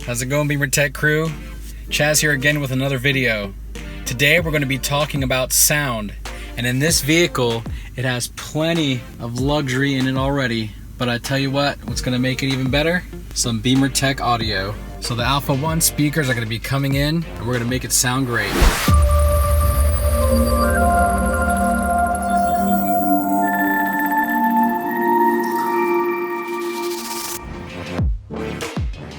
How's it going, BimmerTech crew? Chaz here again with another video. Today we're going to be talking about sound, and in this vehicle it has plenty of luxury in it already, but I tell you what's going to make it even better? Some BimmerTech audio. So the Alpha One speakers are going to be coming in and we're going to make it sound great.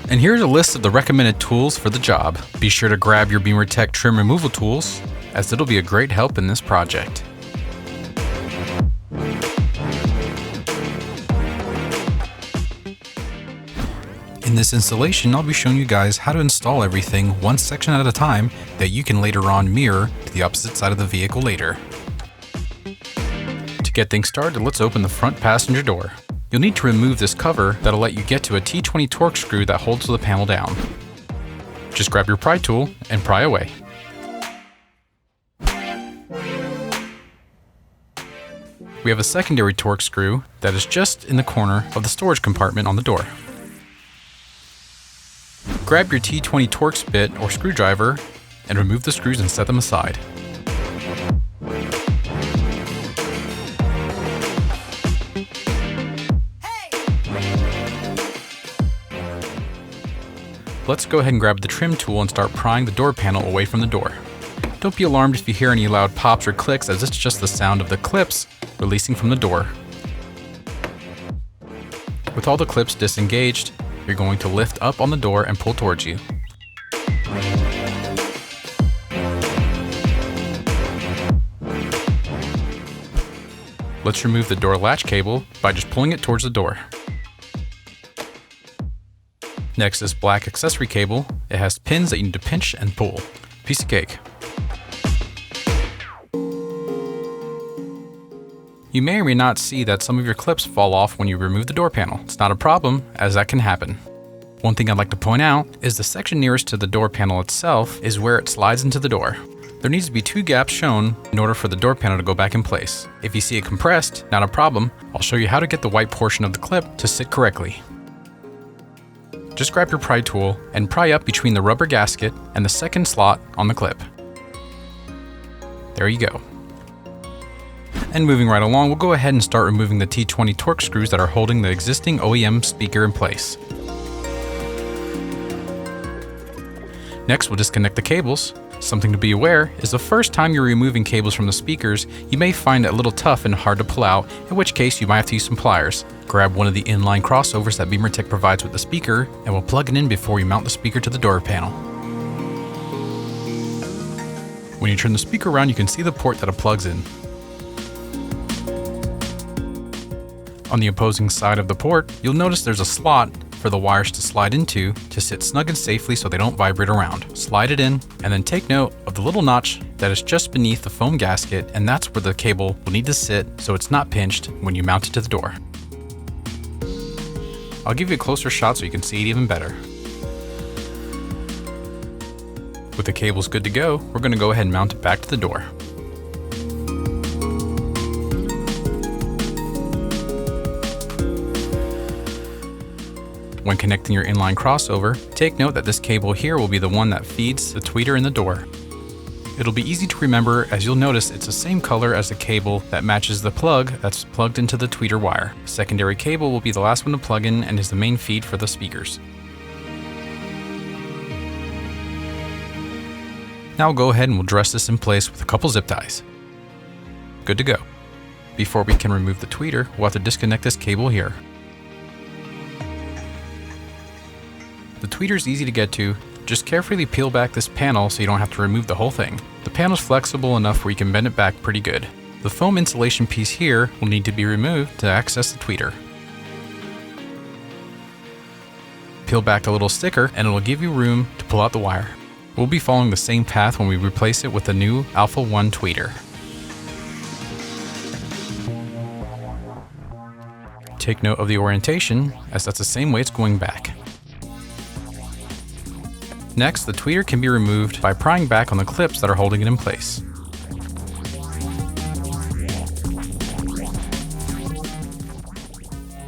And here's a list of the recommended tools for the job. Be sure to grab your BimmerTech trim removal tools, as it'll be a great help in this project. In this installation, I'll be showing you guys how to install everything one section at a time that you can later on mirror to the opposite side of the vehicle later. To get things started, let's open the front passenger door. You'll need to remove this cover that'll let you get to a T20 torque screw that holds the panel down. Just grab your pry tool and pry away. We have a secondary torque screw that is just in the corner of the storage compartment on the door. Grab your T20 Torx bit or screwdriver and remove the screws and set them aside. Let's go ahead and grab the trim tool and start prying the door panel away from the door. Don't be alarmed if you hear any loud pops or clicks, as it's just the sound of the clips releasing from the door. With all the clips disengaged, you're going to lift up on the door and pull towards you. Let's remove the door latch cable by just pulling it towards the door. Next is black accessory cable. It has pins that you need to pinch and pull. Piece of cake. You may or may not see that some of your clips fall off when you remove the door panel. It's not a problem, as that can happen. One thing I'd like to point out is the section nearest to the door panel itself is where it slides into the door. There needs to be 2 gaps shown in order for the door panel to go back in place. If you see it compressed, not a problem. I'll show you how to get the white portion of the clip to sit correctly. Just grab your pry tool and pry up between the rubber gasket and the second slot on the clip. There you go. And moving right along, we'll go ahead and start removing the T20 torque screws that are holding the existing OEM speaker in place. Next, we'll disconnect the cables. Something to be aware is the first time you're removing cables from the speakers, you may find it a little tough and hard to pull out, in which case you might have to use some pliers. Grab one of the inline crossovers that BimmerTech provides with the speaker, and we'll plug it in before you mount the speaker to the door panel. When you turn the speaker around, you can see the port that it plugs in. On the opposing side of the port, you'll notice there's a slot for the wires to slide into to sit snug and safely so they don't vibrate around. Slide it in, and then take note of the little notch that is just beneath the foam gasket, and that's where the cable will need to sit so it's not pinched when you mount it to the door. I'll give you a closer shot so you can see it even better. With the cables good to go, we're going to go ahead and mount it back to the door. When connecting your inline crossover, take note that this cable here will be the one that feeds the tweeter in the door. It'll be easy to remember, as you'll notice it's the same color as the cable that matches the plug that's plugged into the tweeter wire. The secondary cable will be the last one to plug in and is the main feed for the speakers. Now we'll go ahead and we'll dress this in place with a couple zip ties. Good to go. Before we can remove the tweeter, we'll have to disconnect this cable here. The tweeter is easy to get to. Just carefully peel back this panel so you don't have to remove the whole thing. The panel is flexible enough where you can bend it back pretty good. The foam insulation piece here will need to be removed to access the tweeter. Peel back the little sticker and it will give you room to pull out the wire. We'll be following the same path when we replace it with the new Alpha One tweeter. Take note of the orientation, as that's the same way it's going back. Next, the tweeter can be removed by prying back on the clips that are holding it in place.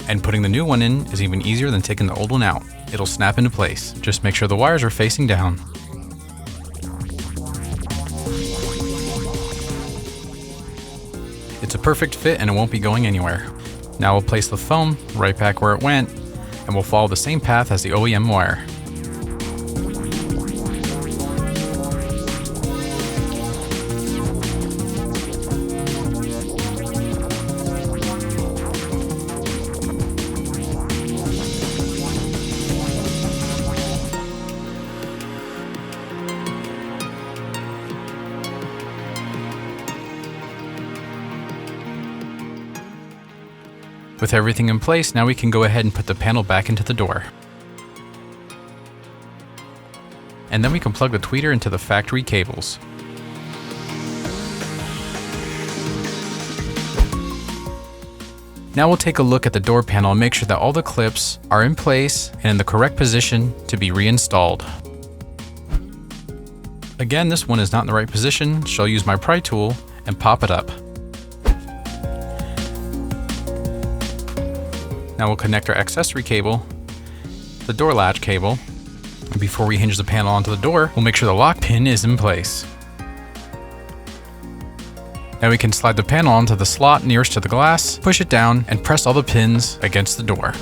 And putting the new one in is even easier than taking the old one out. it'll snap into place. Just make sure the wires are facing down. It's a perfect fit and it won't be going anywhere. Now we'll place the foam right back where it went, and we'll follow the same path as the OEM wire. With everything in place, now we can go ahead and put the panel back into the door. And then we can plug the tweeter into the factory cables. Now we'll take a look at the door panel and make sure that all the clips are in place and in the correct position to be reinstalled. Again, this one is not in the right position, so I'll use my pry tool and pop it up. Now we'll connect our accessory cable, the door latch cable, and before we hinge the panel onto the door, we'll make sure the lock pin is in place. Now we can slide the panel onto the slot nearest to the glass, push it down, and press all the pins against the door.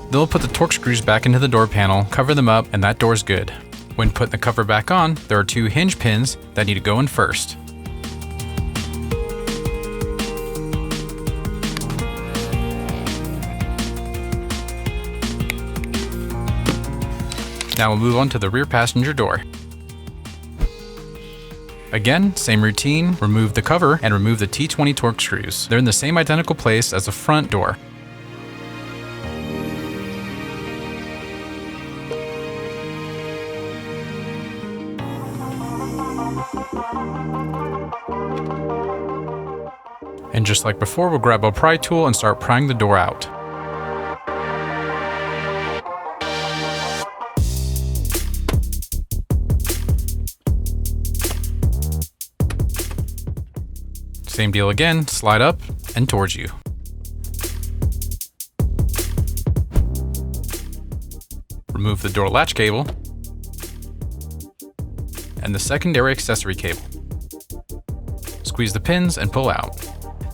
Then we'll put the torque screws back into the door panel, cover them up, and that door's good. When putting the cover back on, there are 2 hinge pins that need to go in first. Now we'll move on to the rear passenger door. Again, same routine, remove the cover and remove the T20 torque screws. They're in the same identical place as the front door. And just like before, we'll grab a pry tool and start prying the door out. Same deal again, slide up and towards you. Remove the door latch cable and the secondary accessory cable. Squeeze the pins and pull out.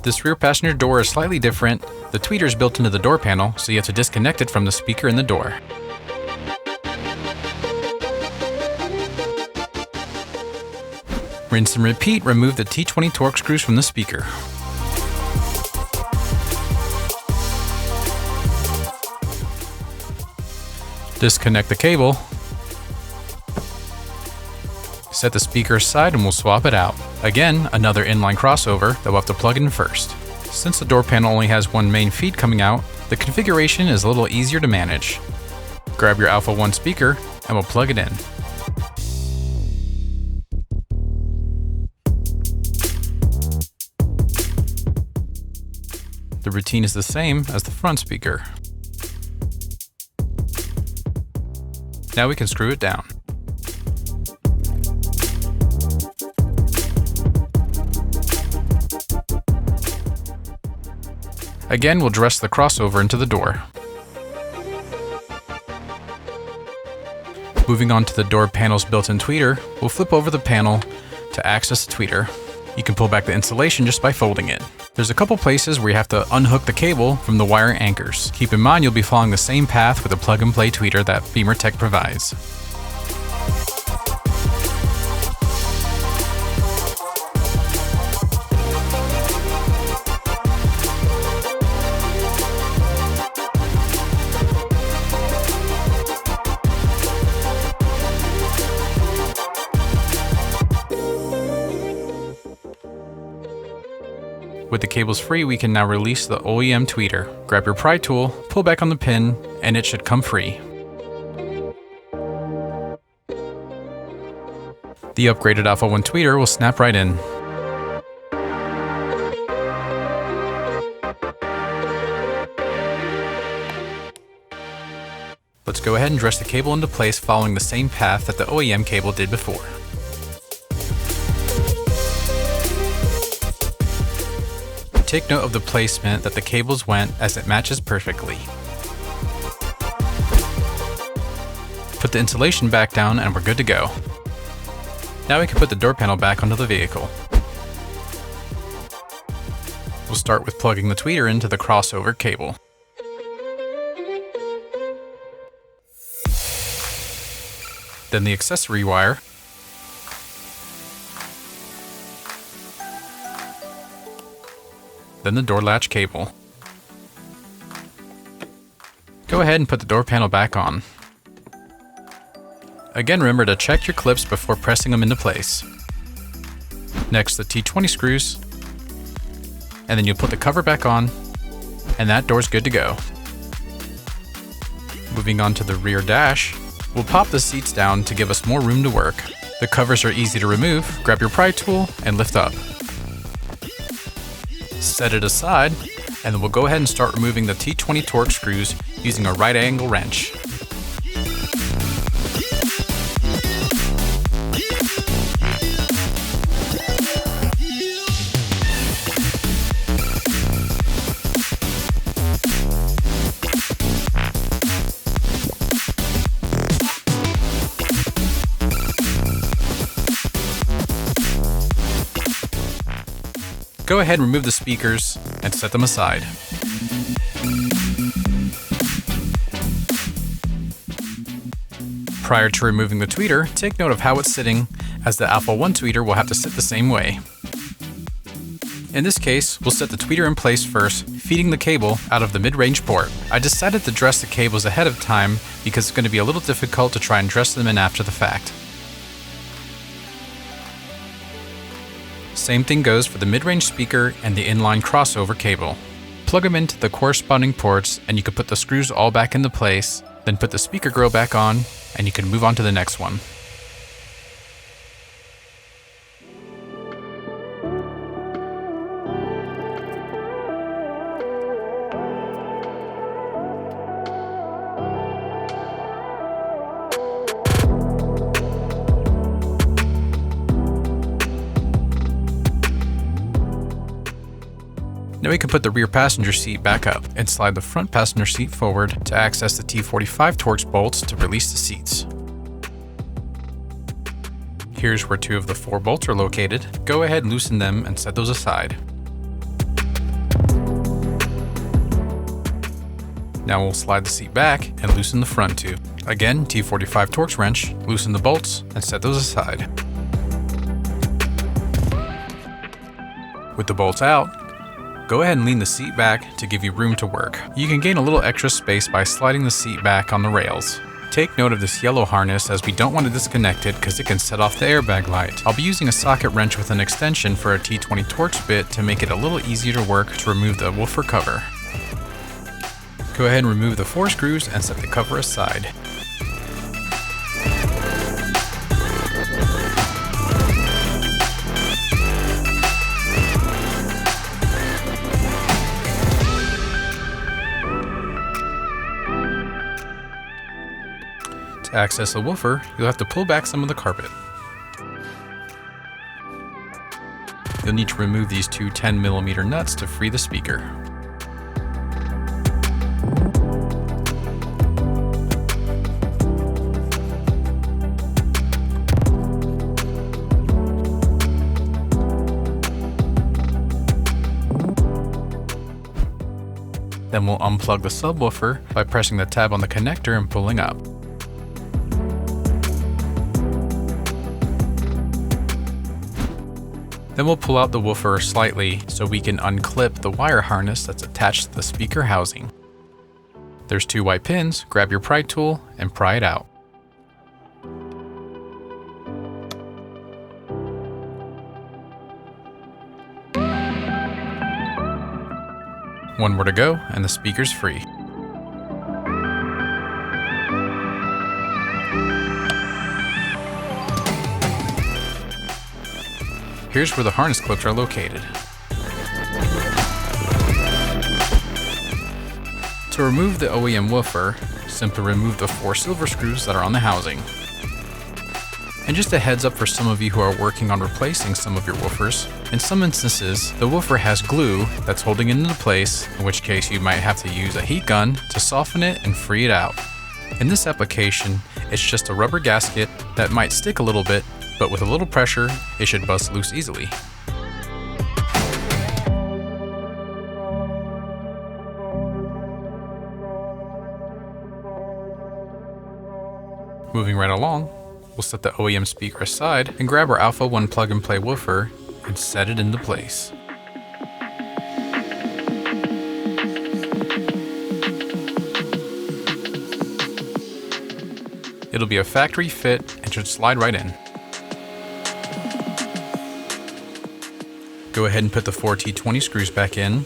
This rear passenger door is slightly different. The tweeter is built into the door panel, so you have to disconnect it from the speaker in the door. Rinse and repeat, remove the T20 torque screws from the speaker. Disconnect the cable. Set the speaker aside and we'll swap it out. Again, another inline crossover that we'll have to plug in first. Since the door panel only has one main feed coming out, the configuration is a little easier to manage. Grab your Alpha One speaker and we'll plug it in. The routine is the same as the front speaker. Now we can screw it down. Again, we'll dress the crossover into the door. Moving on to the door panel's built-in tweeter, we'll flip over the panel to access the tweeter. You can pull back the insulation just by folding it. There's a couple places where you have to unhook the cable from the wire anchors. Keep in mind you'll be following the same path with the plug-and-play tweeter that BimmerTech provides. With the cables free, we can now release the OEM tweeter. Grab your pry tool, pull back on the pin, and it should come free. The upgraded Alpha One tweeter will snap right in. Let's go ahead and dress the cable into place following the same path that the OEM cable did before. Take note of the placement that the cables went as it matches perfectly. Put the insulation back down and we're good to go. Now we can put the door panel back onto the vehicle. We'll start with plugging the tweeter into the crossover cable. Then the accessory wire. Then the door latch cable. Go ahead and put the door panel back on. Again, remember to check your clips before pressing them into place. Next, the T20 screws, and then you'll put the cover back on, and that door's good to go. Moving on to the rear dash, we'll pop the seats down to give us more room to work. The covers are easy to remove. Grab your pry tool and lift up. Set it aside, and then we'll go ahead and start removing the T20 torque screws using a right angle wrench. Go ahead and remove the speakers and set them aside. Prior to removing the tweeter, take note of how it's sitting, as the Alpha One tweeter will have to sit the same way. In this case, we'll set the tweeter in place first, feeding the cable out of the mid-range port. I decided to dress the cables ahead of time because it's going to be a little difficult to try and dress them in after the fact. Same thing goes for the mid-range speaker and the inline crossover cable. Plug them into the corresponding ports and you can put the screws all back into place, then put the speaker grill back on and you can move on to the next one. Now we can put the rear passenger seat back up and slide the front passenger seat forward to access the T45 Torx bolts to release the seats. Here's where 2 of the 4 bolts are located. Go ahead and loosen them and set those aside. Now we'll slide the seat back and loosen the front 2. Again, T45 Torx wrench, loosen the bolts and set those aside. With the bolts out, go ahead and lean the seat back to give you room to work. You can gain a little extra space by sliding the seat back on the rails. Take note of this yellow harness as we don't want to disconnect it because it can set off the airbag light. I'll be using a socket wrench with an extension for a T20 Torx bit to make it a little easier to work to remove the woofer cover. Go ahead and remove the 4 screws and set the cover aside. To access the woofer, you'll have to pull back some of the carpet. You'll need to remove these 2 10mm nuts to free the speaker. Then we'll unplug the subwoofer by pressing the tab on the connector and pulling up. Then we'll pull out the woofer slightly so we can unclip the wire harness that's attached to the speaker housing. There's 2 white pins, grab your pry tool and pry it out. One more to go and the speaker's free. Here's where the harness clips are located. To remove the OEM woofer, simply remove the 4 silver screws that are on the housing. And just a heads up for some of you who are working on replacing some of your woofers, in some instances, the woofer has glue that's holding it into place, in which case you might have to use a heat gun to soften it and free it out. In this application, it's just a rubber gasket that might stick a little bit, but with a little pressure, it should bust loose easily. Moving right along, we'll set the OEM speaker aside and grab our Alpha One plug-and-play woofer and set it into place. It'll be a factory fit and should slide right in. Go ahead and put the 4 T20 screws back in.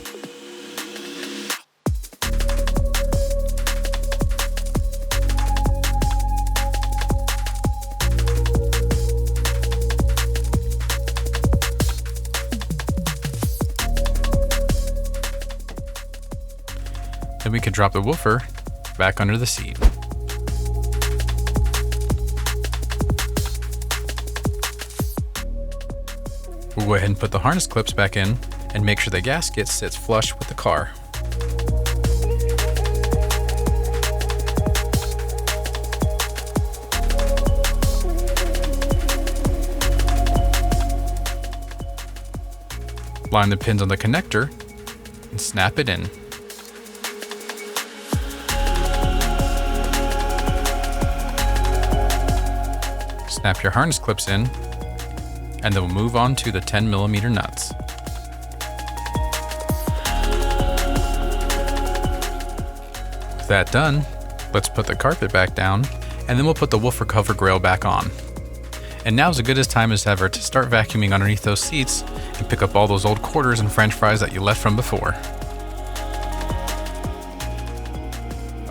Then we can drop the woofer back under the seat. We'll go ahead and put the harness clips back in and make sure the gasket sits flush with the car. Line the pins on the connector and snap it in. Snap your harness clips in, and then we'll move on to the 10mm nuts. With that done, let's put the carpet back down, and then we'll put the woofer cover grill back on. And now's as good a time as ever to start vacuuming underneath those seats and pick up all those old quarters and french fries that you left from before.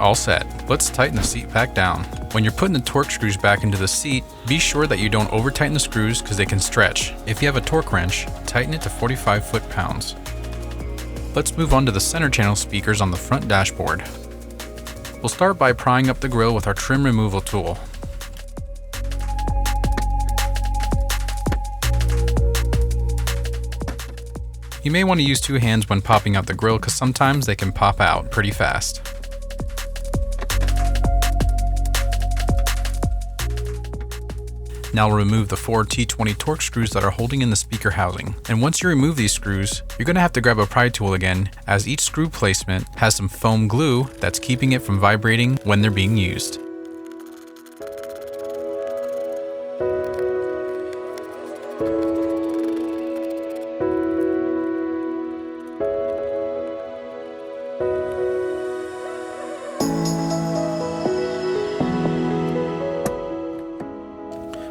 All set. Let's tighten the seat back down. When you're putting the torque screws back into the seat, be sure that you don't over tighten the screws because they can stretch. If you have a torque wrench, tighten it to 45 foot-pounds. Let's move on to the center channel speakers on the front dashboard. We'll start by prying up the grille with our trim removal tool. You may want to use 2 hands when popping out the grille because sometimes they can pop out pretty fast. Now we'll remove the 4 T20 torque screws that are holding in the speaker housing. And once you remove these screws, you're going to have to grab a pry tool again, as each screw placement has some foam glue that's keeping it from vibrating when they're being used.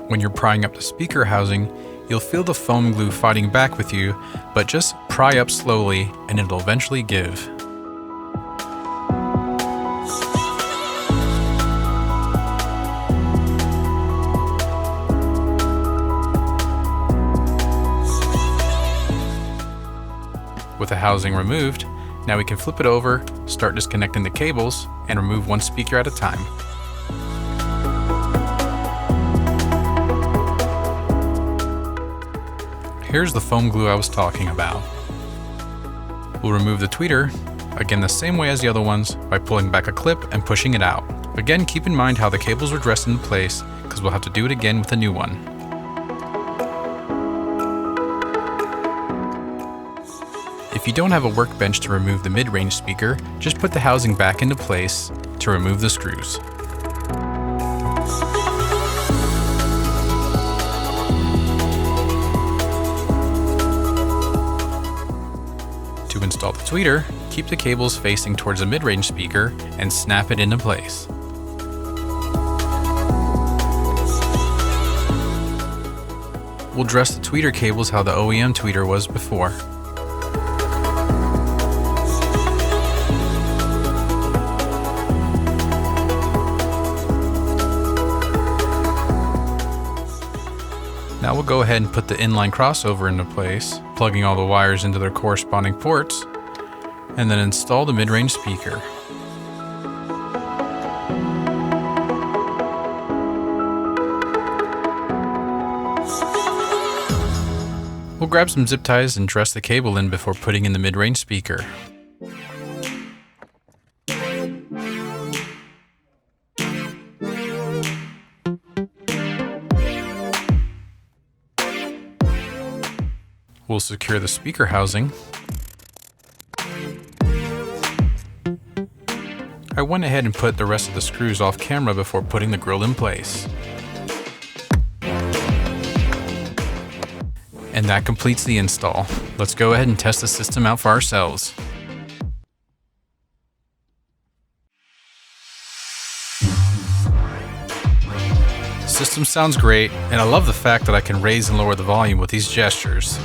When you're prying up the speaker housing, you'll feel the foam glue fighting back with you, but just pry up slowly and it'll eventually give. With the housing removed, now we can flip it over, start disconnecting the cables, and remove one speaker at a time. Here's the foam glue I was talking about. We'll remove the tweeter, again the same way as the other ones, by pulling back a clip and pushing it out. Again, keep in mind how the cables were dressed into place, because we'll have to do it again with a new one. If you don't have a workbench to remove the mid-range speaker, just put the housing back into place to remove the screws. To install the tweeter, keep the cables facing towards the mid-range speaker and snap it into place. We'll dress the tweeter cables how the OEM tweeter was before. Now we'll go ahead and put the inline crossover into place, plugging all the wires into their corresponding ports, and then install the mid-range speaker. grab some zip ties and dress the cable in before putting in the mid-range speaker. We'll secure the speaker housing. I went ahead and put the rest of the screws off camera before putting the grill in place. And that completes the install. Let's go ahead and test the system out for ourselves. System sounds great, and I love the fact that I can raise and lower the volume with these gestures.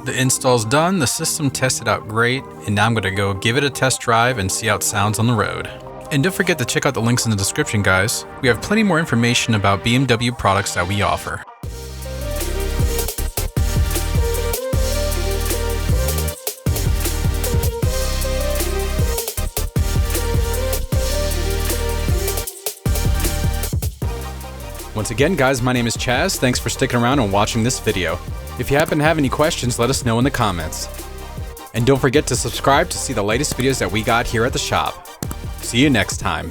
The install's done, the system tested out great, and now I'm going to go give it a test drive and see how it sounds on the road. And don't forget to check out the links in the description, guys. We have plenty more information about BMW products that we offer. Once again, guys, my name is Chaz. Thanks for sticking around and watching this video. If you happen to have any questions, let us know in the comments. And don't forget to subscribe to see the latest videos that we got here at the shop. See you next time.